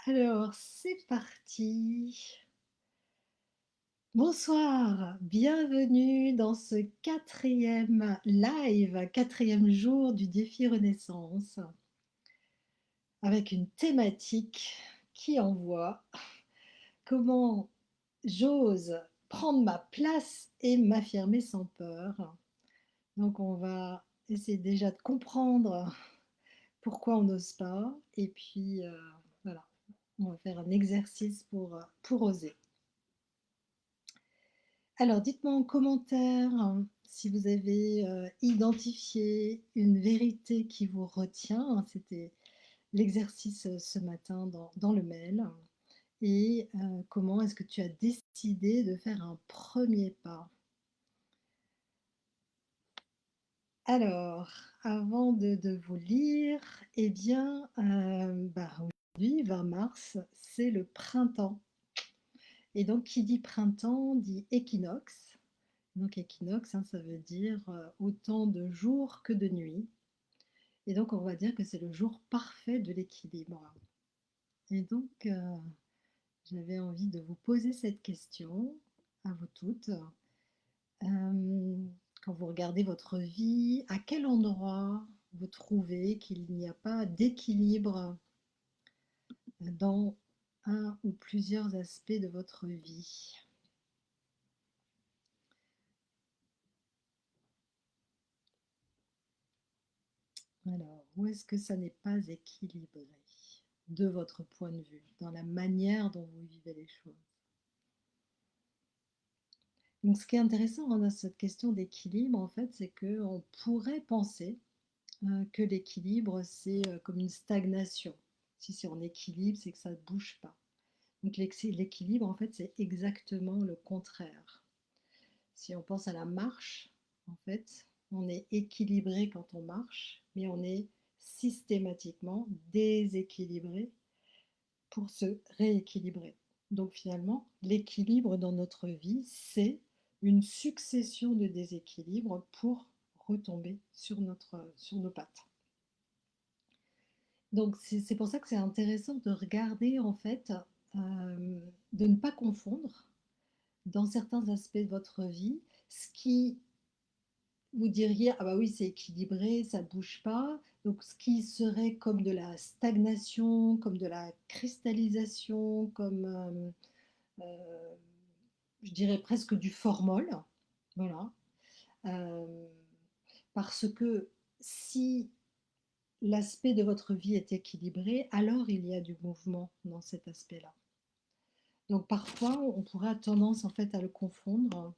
Alors, c'est parti. Bonsoir, bienvenue dans ce quatrième live, quatrième jour du défi Renaissance, avec une thématique qui envoie comment j'ose prendre ma place et m'affirmer sans peur. Donc, on va essayer déjà de comprendre pourquoi on n'ose pas, et puis voilà, on va faire un exercice pour oser. Alors, dites-moi en commentaire si vous avez identifié une vérité qui vous retient. C'était l'exercice ce matin dans le mail. Et comment est-ce que tu as décidé de faire un premier pas? Alors, avant de vous lire, eh bien, aujourd'hui, 20 mars, c'est le printemps. Et donc, qui dit printemps dit équinoxe. Donc équinoxe, hein, ça veut dire autant de jours que de nuits. Et donc on va dire que c'est le jour parfait de l'équilibre. Et donc j'avais envie de vous poser cette question à vous toutes. Quand vous regardez votre vie, à quel endroit vous trouvez qu'il n'y a pas d'équilibre dans un ou plusieurs aspects de votre vie? Alors, où est-ce que ça n'est pas équilibré de votre point de vue, dans la manière dont vous vivez les choses? Donc, ce qui est intéressant dans cette question d'équilibre, en fait, c'est qu'on pourrait penser que l'équilibre, c'est comme une stagnation. Si c'est en équilibre, c'est que ça ne bouge pas. Donc, l'équilibre, en fait, c'est exactement le contraire. Si on pense à la marche, en fait, on est équilibré quand on marche, mais on est systématiquement déséquilibré pour se rééquilibrer. Donc finalement, l'équilibre dans notre vie, c'est une succession de déséquilibres pour retomber sur nos pattes. Donc c'est pour ça que c'est intéressant de regarder en fait, de ne pas confondre dans certains aspects de votre vie ce qui vous diriez ah bah oui c'est équilibré, ça bouge pas. Donc ce qui serait comme de la stagnation, comme de la cristallisation, comme euh, je dirais presque du formol, voilà. Euh, Parce que si l'aspect de votre vie est équilibré, alors il y a du mouvement dans cet aspect-là. Donc parfois, on pourrait avoir tendance en fait à le confondre.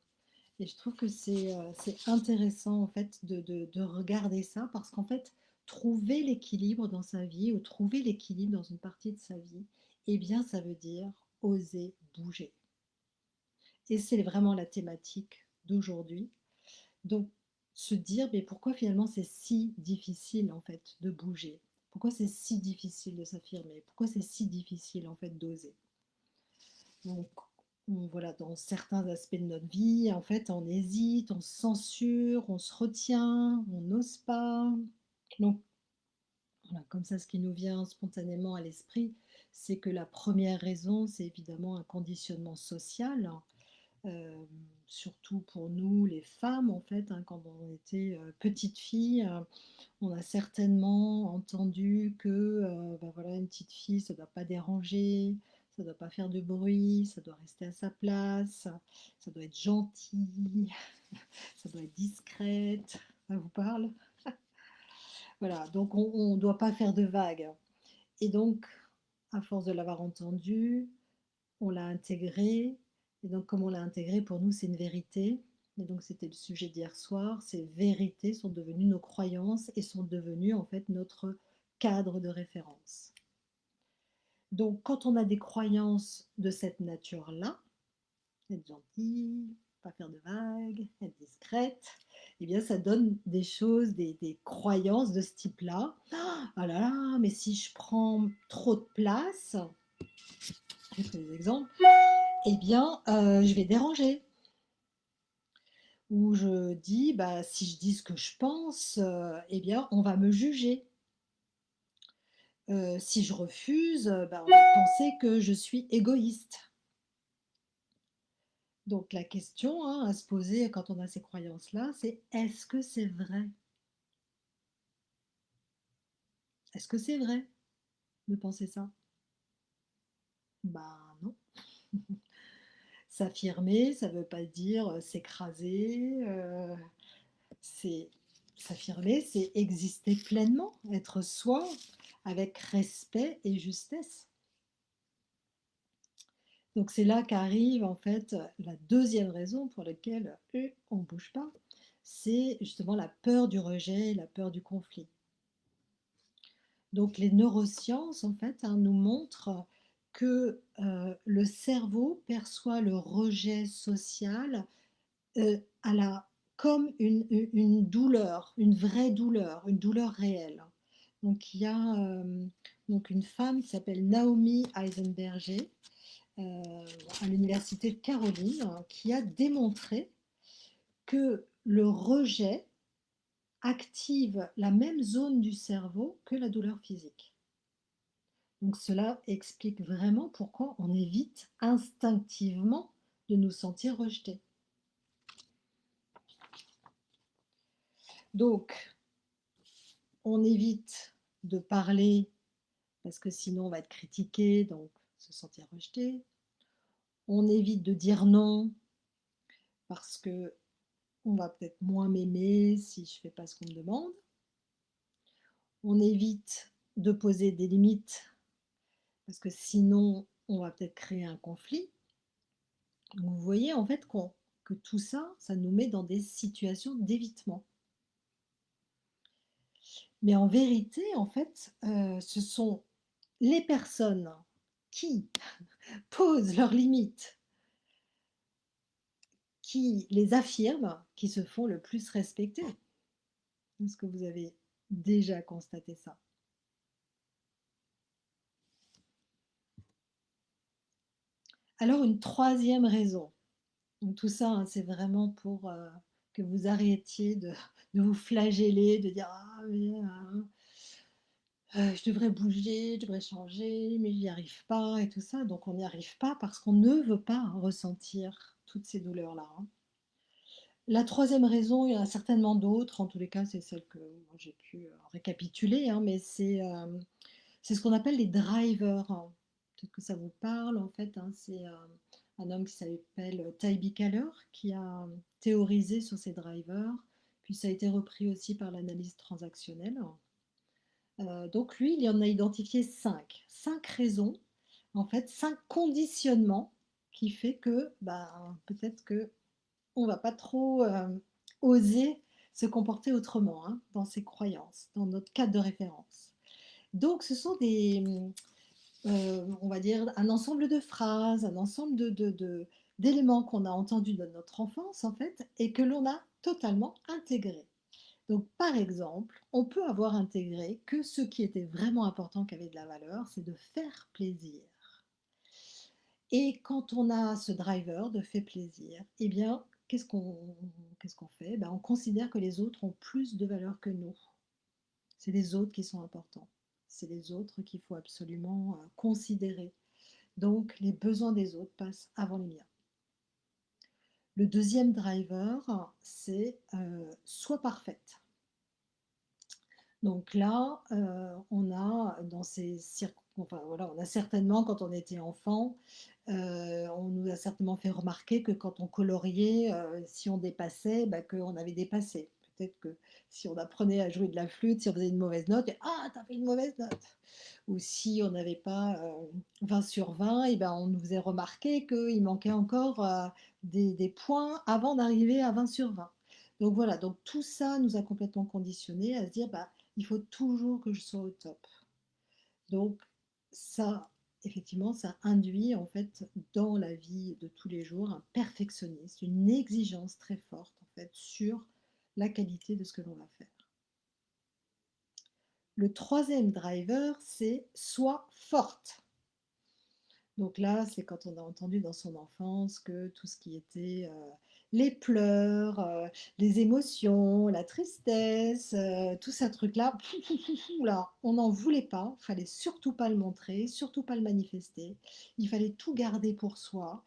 Et je trouve que c'est intéressant en fait de regarder ça parce qu'en fait, trouver l'équilibre dans sa vie ou trouver l'équilibre dans une partie de sa vie, eh bien ça veut dire oser bouger. Et c'est vraiment la thématique d'aujourd'hui. Donc, se dire, mais pourquoi finalement c'est si difficile en fait de bouger? Pourquoi c'est si difficile de s'affirmer? Pourquoi c'est si difficile en fait d'oser? Donc, voilà, dans certains aspects de notre vie, en fait, on hésite, on se censure, on se retient, on n'ose pas. Donc, voilà, comme ça, ce qui nous vient spontanément à l'esprit, c'est que la première raison, c'est évidemment un conditionnement social. Euh, Surtout pour nous, les femmes, en fait, hein, quand on était petite fille, on a certainement entendu que ben voilà, une petite fille, ça ne doit pas déranger, ça ne doit pas faire de bruit, ça doit rester à sa place, ça doit être gentil, ça doit être discrète. Ça vous parle? Voilà, donc on ne doit pas faire de vagues. Et donc, à force de l'avoir entendu, on l'a intégré. Et donc, comme on l'a intégré, pour nous, c'est une vérité. Et donc, c'était le sujet d'hier soir. Ces vérités sont devenues nos croyances et sont devenues en fait notre cadre de référence. Donc, quand on a des croyances de cette nature-là, être gentil, pas faire de vagues, être discrète, eh bien, ça donne des choses, des croyances de ce type-là. Ah là là, mais si je prends trop de place, je fais des exemples, eh bien, je vais déranger. Où je dis, bah, si je dis ce que je pense, eh bien, on va me juger. Si je refuse, bah, on va penser que je suis égoïste. Donc la question, hein, à se poser quand on a ces croyances-là, c'est: «Est-ce que c'est vrai? Est-ce que c'est vrai de penser ça?» Bah non. S'affirmer, ça ne veut pas dire, s'écraser, c'est s'affirmer, c'est exister pleinement, être soi, avec respect et justesse. Donc c'est là qu'arrive en fait la deuxième raison pour laquelle, on ne bouge pas, c'est justement la peur du rejet, la peur du conflit. Donc les neurosciences en fait, hein, nous montrent que, le cerveau perçoit le rejet social, à la comme une douleur, une douleur réelle. Donc il y a, donc une femme qui s'appelle Naomi Eisenberger, à l'université de Caroline, hein, qui a démontré que le rejet active la même zone du cerveau que la douleur physique. Donc cela explique vraiment pourquoi on évite instinctivement de nous sentir rejetés. Donc on évite de parler parce que sinon on va être critiqué, donc se sentir rejeté. On évite de dire non parce que on va peut-être moins m'aimer si je ne fais pas ce qu'on me demande. On évite de poser des limites parce que sinon on va peut-être créer un conflit. Donc vous voyez en fait que tout ça, ça nous met dans des situations d'évitement. Mais en vérité, en fait, ce sont les personnes qui posent leurs limites, qui les affirment, qui se font le plus respecter. Est-ce que vous avez déjà constaté ça? Alors une troisième raison, donc tout ça, hein, c'est vraiment pour que vous arrêtiez de vous flageller, de dire ah mais je devrais bouger, je devrais changer, mais j'y arrive pas et tout ça. Donc on n'y arrive pas parce qu'on ne veut pas ressentir toutes ces douleurs-là, hein. La troisième raison, il y en a certainement d'autres. En tous les cas, c'est celle que moi, j'ai pu récapituler, hein, mais c'est ce qu'on appelle les drivers, hein. Peut-être que ça vous parle, en fait, hein. C'est un homme qui s'appelle Taibi Kahler qui a théorisé sur ces drivers. Puis ça a été repris aussi par l'analyse transactionnelle. Donc lui, il en a identifié cinq. Cinq raisons, en fait, cinq conditionnements qui fait que bah, peut-être que on va pas trop oser se comporter autrement, hein, dans ses croyances, dans notre cadre de référence. Donc ce sont on va dire, un ensemble de phrases, un ensemble d'éléments qu'on a entendus dans notre enfance, en fait, et que l'on a totalement intégrés. Donc, par exemple, on peut avoir intégré que ce qui était vraiment important, qui avait de la valeur, c'est de faire plaisir. Et quand on a ce driver de fait plaisir, eh bien, qu'est-ce qu'on fait? Ben, on considère que les autres ont plus de valeur que nous. C'est les autres qui sont importants. C'est les autres qu'il faut absolument considérer. Donc, les besoins des autres passent avant les miens. Le deuxième driver, c'est sois parfaite. Donc là, on a dans ces enfin voilà, on a certainement quand on était enfant, on nous a certainement fait remarquer que quand on coloriait, si on dépassait, bah, qu'on avait dépassé. Peut-être que si on apprenait à jouer de la flûte, si on faisait une mauvaise note et «Ah, tu fait une mauvaise note!» Ou si on n'avait pas, 20 sur 20 et ben, on nous faisait remarquer qu'il manquait encore, des points avant d'arriver à 20 sur 20. Donc voilà, donc tout ça nous a complètement conditionnés à se dire: «Bah, il faut toujours que je sois au top». Donc ça, effectivement, ça induit en fait dans la vie de tous les jours un perfectionnisme, une exigence très forte en fait sur la qualité de ce que l'on va faire. Le troisième driver, c'est sois forte. Donc là, c'est quand on a entendu dans son enfance que tout ce qui était les pleurs, les émotions, la tristesse, tout ça truc-là, là, on n'en voulait pas, fallait surtout pas le montrer, surtout pas le manifester. Il fallait tout garder pour soi,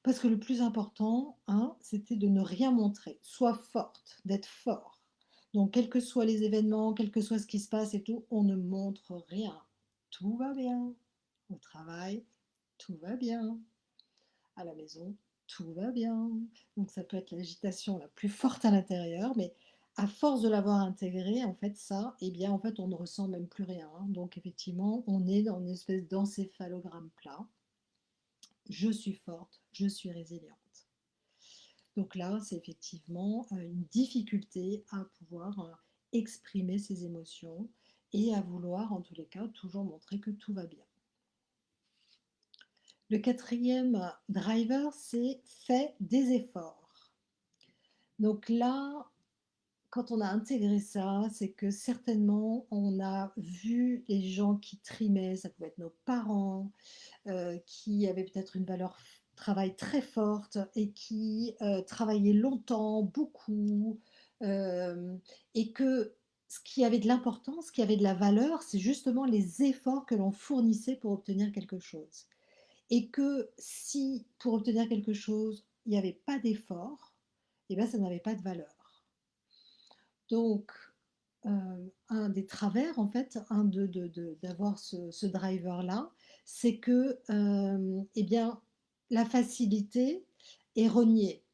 parce que le plus important, hein, c'était de ne rien montrer. Sois forte, d'être fort. Donc, quels que soient les événements, quel que soit ce qui se passe et tout, on ne montre rien. Tout va bien. Au travail, tout va bien. À la maison, tout va bien. Donc ça peut être l'agitation la plus forte à l'intérieur, mais à force de l'avoir intégré, en fait, ça, eh bien, en fait, on ne ressent même plus rien, hein. Donc effectivement, on est dans une espèce d'encéphalogramme plat. Je suis forte, je suis résiliente. Donc là, c'est effectivement une difficulté à pouvoir exprimer ses émotions et à vouloir, en tous les cas, toujours montrer que tout va bien. Le quatrième driver, c'est fait des efforts. Donc là, quand on a intégré ça, c'est que certainement on a vu les gens qui trimaient, ça pouvait être nos parents, qui avaient peut-être une valeur travail très forte et qui travaillaient longtemps, beaucoup, euh, et que ce qui avait de l'importance, ce qui avait de la valeur, c'est justement les efforts que l'on fournissait pour obtenir quelque chose. Et que si pour obtenir quelque chose, il n'y avait pas d'effort, eh bien ça n'avait pas de valeur. Donc, un des travers, en fait, d'avoir ce driver-là, c'est que eh bien, la facilité est reniée.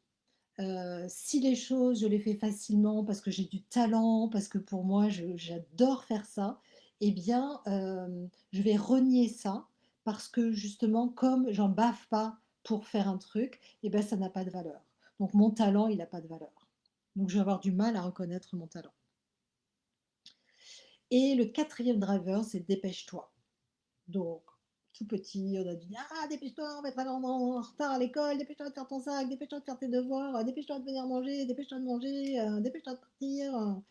Si les choses, je les fais facilement parce que j'ai du talent, parce que pour moi, j'adore faire ça, eh bien, je vais renier ça parce que justement, comme j'en baffe pas pour faire un truc, eh bien, ça n'a pas de valeur. Donc, mon talent, il n'a pas de valeur. Donc, je vais avoir du mal à reconnaître mon talent. Et le quatrième driver, c'est dépêche-toi. Donc, tout petit, on a dit ah, dépêche-toi, on va être en retard à l'école, dépêche-toi de faire ton sac, dépêche-toi de faire tes devoirs, dépêche-toi de venir manger, dépêche-toi de manger, dépêche-toi de partir.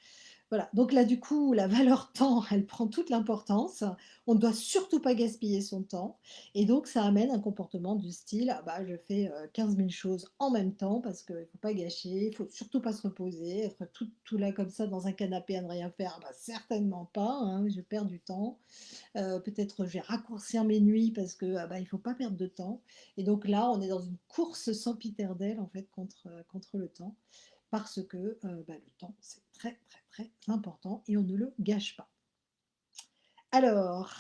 Voilà, donc là, du coup, la valeur temps, elle prend toute l'importance. On ne doit surtout pas gaspiller son temps. Et donc, ça amène un comportement du style, ah bah, je fais 15 000 choses en même temps parce qu'il ne faut pas gâcher, il ne faut surtout pas se reposer, être tout là comme ça dans un canapé à ne rien faire, bah, certainement pas, hein, je perds du temps. Peut-être je vais raccourcir mes nuits parce que ah bah, il ne faut pas perdre de temps. Et donc là, on est dans une course sempiternelle en fait contre le temps parce que bah, le temps, c'est très, très, très important et on ne le gâche pas. Alors,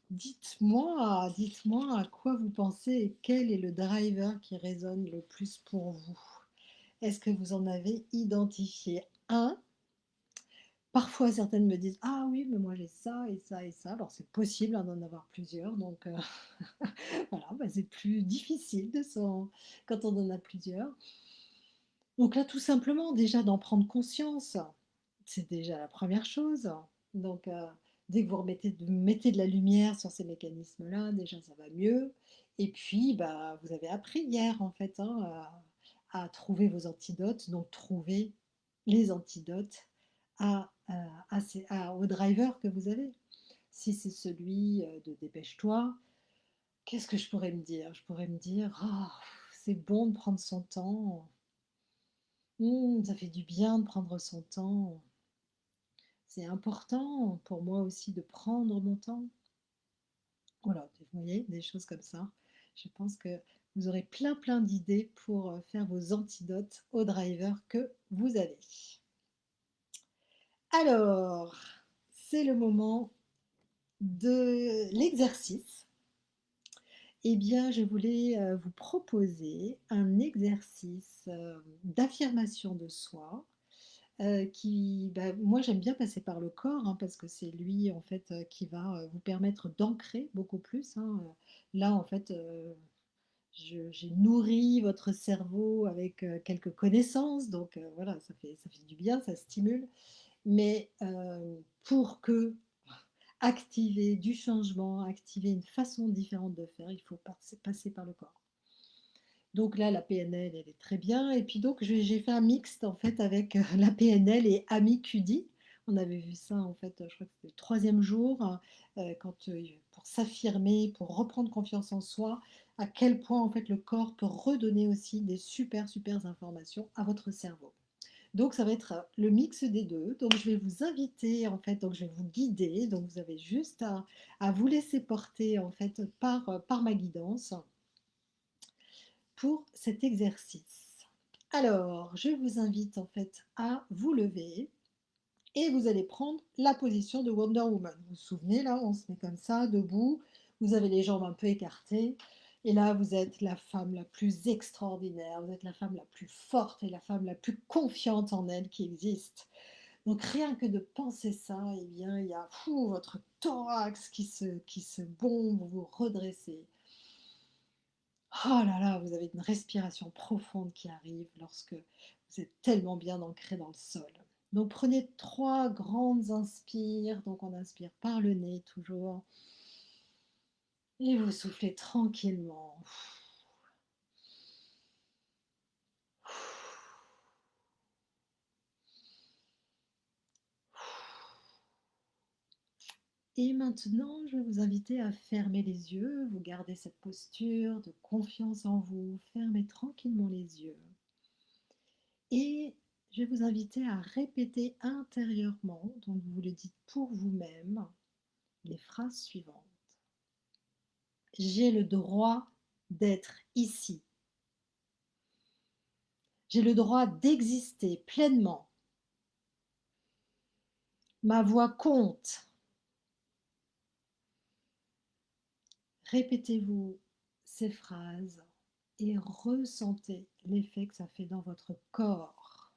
dites-moi à quoi vous pensez et quel est le driver qui résonne le plus pour vous. Est-ce que vous en avez identifié un? Parfois, certaines me disent ah oui, mais moi j'ai ça et ça et ça. Alors, c'est possible hein, d'en avoir plusieurs, donc voilà, bah, c'est plus difficile quand on en a plusieurs. Donc là, tout simplement, déjà d'en prendre conscience, c'est déjà la première chose. Donc, dès que vous mettez de la lumière sur ces mécanismes-là, déjà ça va mieux. Et puis, bah, vous avez appris hier, en fait, hein, à trouver vos antidotes. Donc, trouver les antidotes au driver que vous avez. Si c'est celui de dépêche-toi, qu'est-ce que je pourrais me dire? Je pourrais me dire, oh, c'est bon de prendre son temps. Ça fait du bien de prendre son temps. C'est important pour moi aussi de prendre mon temps. Voilà, vous voyez, des choses comme ça. Je pense que vous aurez plein plein d'idées pour faire vos antidotes au driver que vous avez. Alors, c'est le moment de l'exercice. Eh bien, je voulais vous proposer un exercice d'affirmation de soi moi j'aime bien passer par le corps hein, parce que c'est lui en fait qui va vous permettre d'ancrer beaucoup plus, hein. Là en fait, j'ai nourri votre cerveau avec quelques connaissances, donc voilà, ça fait du bien, ça stimule. Mais pour que activer du changement, activer une façon différente de faire, il faut passer par le corps. Donc là, la PNL, elle est très bien. Et puis donc, j'ai fait un mixte en fait avec la PNL et Amicudi. On avait vu ça en fait, je crois que c'était le troisième jour, quand, pour s'affirmer, pour reprendre confiance en soi, à quel point en fait le corps peut redonner aussi des super, super informations à votre cerveau. Donc ça va être, le mix des 2. Donc je vais vous inviter en fait, donc je vais vous guider, donc vous avez juste à vous laisser porter en fait par ma guidance pour cet exercice. Alors, je vous invite en fait à vous lever et vous allez prendre la position de Wonder Woman. Vous vous souvenez là, on se met comme ça, debout, vous avez les jambes un peu écartées, et là vous êtes la femme la plus extraordinaire, vous êtes la femme la plus forte et la femme la plus confiante en elle qui existe. Donc rien que de penser ça, eh bien il y a votre thorax qui se bombe, vous vous redressez. Oh là là, vous avez une respiration profonde qui arrive lorsque vous êtes tellement bien ancré dans le sol. Donc prenez 3 grandes inspires. Donc on inspire par le nez toujours. Et vous soufflez tranquillement. Et maintenant, je vais vous inviter à fermer les yeux. Vous gardez cette posture de confiance en vous. Fermez tranquillement les yeux. Et je vais vous inviter à répéter intérieurement, donc vous le dites pour vous-même, les phrases suivantes. J'ai le droit d'être ici. J'ai le droit d'exister pleinement. Ma voix compte. Répétez-vous ces phrases et ressentez l'effet que ça fait dans votre corps.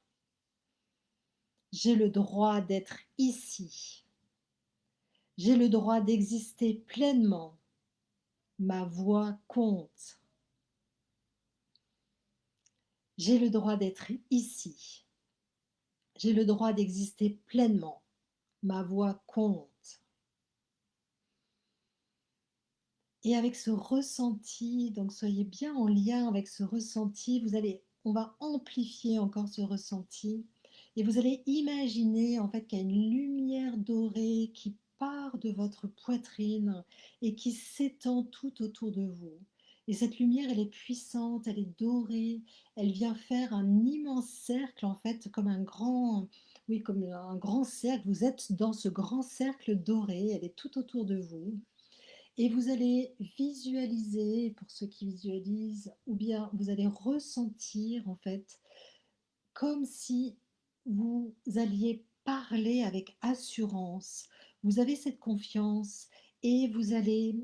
J'ai le droit d'être ici. J'ai le droit d'exister pleinement. Ma voix compte. J'ai le droit d'être ici. J'ai le droit d'exister pleinement. Ma voix compte. Et avec ce ressenti, donc soyez bien en lien avec ce ressenti, on va amplifier encore ce ressenti et vous allez imaginer en fait qu'il y a une lumière dorée qui part de votre poitrine et qui s'étend tout autour de vous. Et cette lumière, elle est puissante, elle est dorée, elle vient faire un immense cercle en fait, oui, comme un grand cercle. Vous êtes dans ce grand cercle doré, elle est tout autour de vous. Et vous allez visualiser, pour ceux qui visualisent, ou bien vous allez ressentir en fait comme si vous alliez parler avec assurance. Vous avez cette confiance et vous allez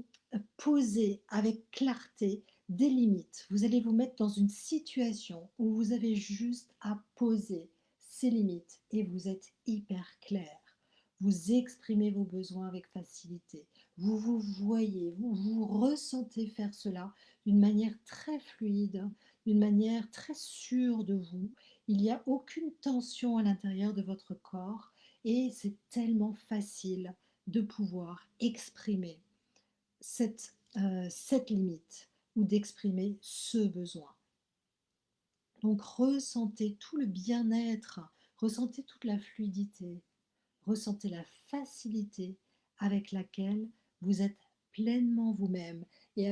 poser avec clarté des limites. Vous allez vous mettre dans une situation où vous avez juste à poser ces limites et vous êtes hyper clair. Vous exprimez vos besoins avec facilité. Vous vous voyez, vous vous ressentez faire cela d'une manière très fluide, d'une manière très sûre de vous. Il n'y a aucune tension à l'intérieur de votre corps et c'est tellement facile de pouvoir exprimer cette limite ou d'exprimer ce besoin. Donc ressentez tout le bien-être, ressentez toute la fluidité, ressentez la facilité avec laquelle vous êtes pleinement vous-même et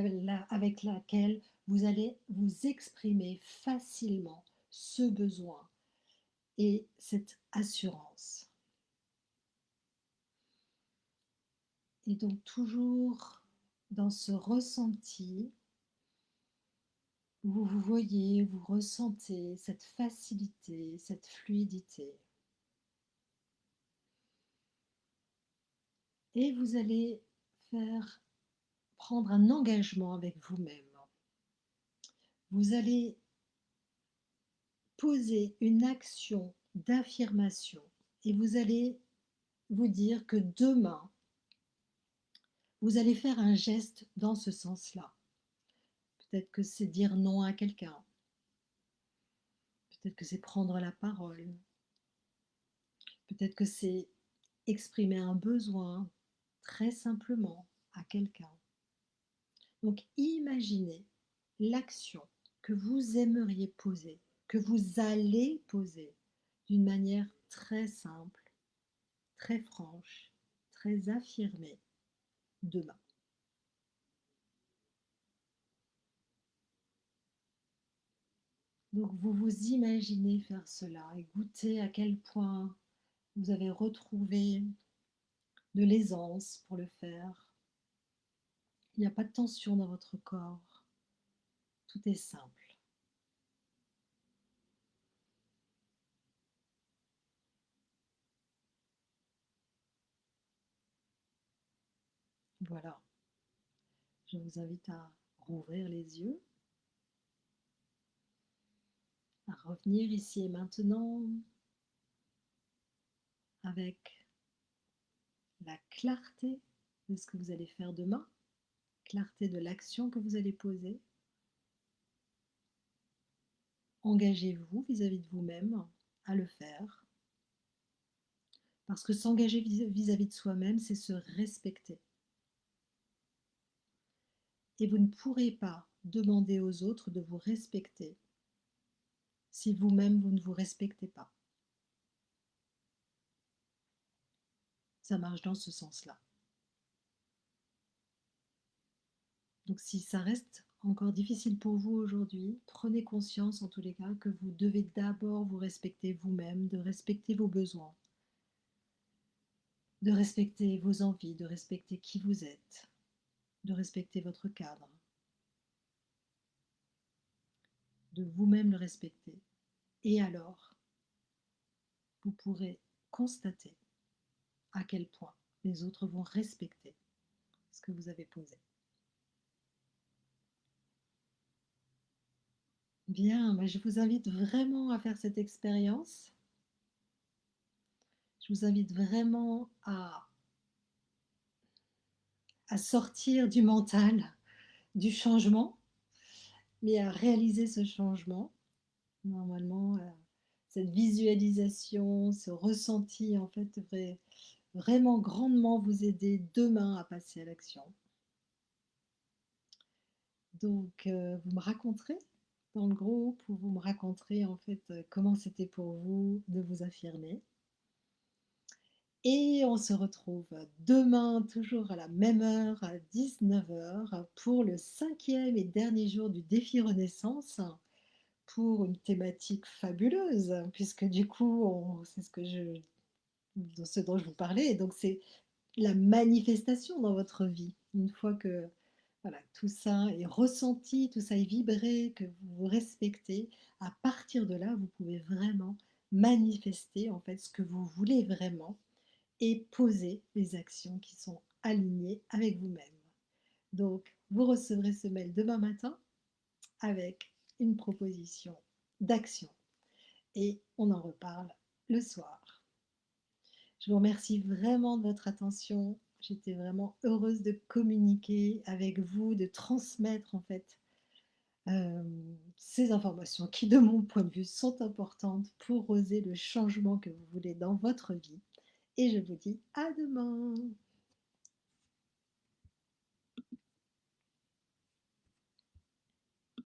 avec laquelle vous allez vous exprimer facilement ce besoin et cette assurance. Et donc toujours dans ce ressenti, vous vous voyez, vous ressentez cette facilité, cette fluidité. Et vous allez prendre un engagement avec vous-même. Vous allez poser une action d'affirmation et vous allez vous dire que demain, vous allez faire un geste dans ce sens-là. Peut-être que c'est dire non à quelqu'un. Peut-être que c'est prendre la parole. Peut-être que c'est exprimer un besoin très simplement à quelqu'un. Donc imaginez l'action que vous aimeriez poser, que vous allez poser d'une manière très simple, très franche, très affirmée demain. Donc vous vous imaginez faire cela et goûter à quel point vous avez retrouvé de l'aisance pour le faire. Il n'y a pas de tension dans votre corps. Tout est simple. Voilà. Je vous invite à rouvrir les yeux, à revenir ici et maintenant avec la clarté de ce que vous allez faire demain, clarté de l'action que vous allez poser. Engagez-vous vis-à-vis de vous-même à le faire. Parce que s'engager vis-à-vis de soi-même, c'est se respecter. Et vous ne pourrez pas demander aux autres de vous respecter si vous-même vous ne vous respectez pas. Ça marche dans ce sens-là. Donc si ça reste encore difficile pour vous aujourd'hui, prenez conscience en tous les cas que vous devez d'abord vous respecter vous-même, de respecter vos besoins, de respecter vos envies, de respecter qui vous êtes, de respecter votre cadre, de vous-même le respecter. Et alors, vous pourrez constater à quel point les autres vont respecter ce que vous avez posé. Bien, je vous invite vraiment à faire cette expérience. Je vous invite vraiment à sortir du mental, du changement, mais à réaliser ce changement. Normalement, cette visualisation, ce ressenti, en fait, devrait vraiment grandement vous aider demain à passer à l'action. Donc, vous me raconterez dans le groupe, ou vous me raconterez en fait comment c'était pour vous de vous affirmer. Et on se retrouve demain, toujours à la même heure, à 19h, pour le 5e et dernier jour du défi Renaissance, pour une thématique fabuleuse, puisque du coup, c'est ce dont je vous parlais, et donc c'est la manifestation dans votre vie. Une fois que voilà, tout ça est ressenti, tout ça est vibré, que vous vous respectez, à partir de là, vous pouvez vraiment manifester en fait ce que vous voulez vraiment et poser les actions qui sont alignées avec vous-même. Donc, vous recevrez ce mail demain matin avec une proposition d'action et on en reparle le soir. Je vous remercie vraiment de votre attention. J'étais vraiment heureuse de communiquer avec vous, de transmettre en fait euh, ces informations qui, de mon point de vue, sont importantes pour oser le changement que vous voulez dans votre vie. Et je vous dis à demain.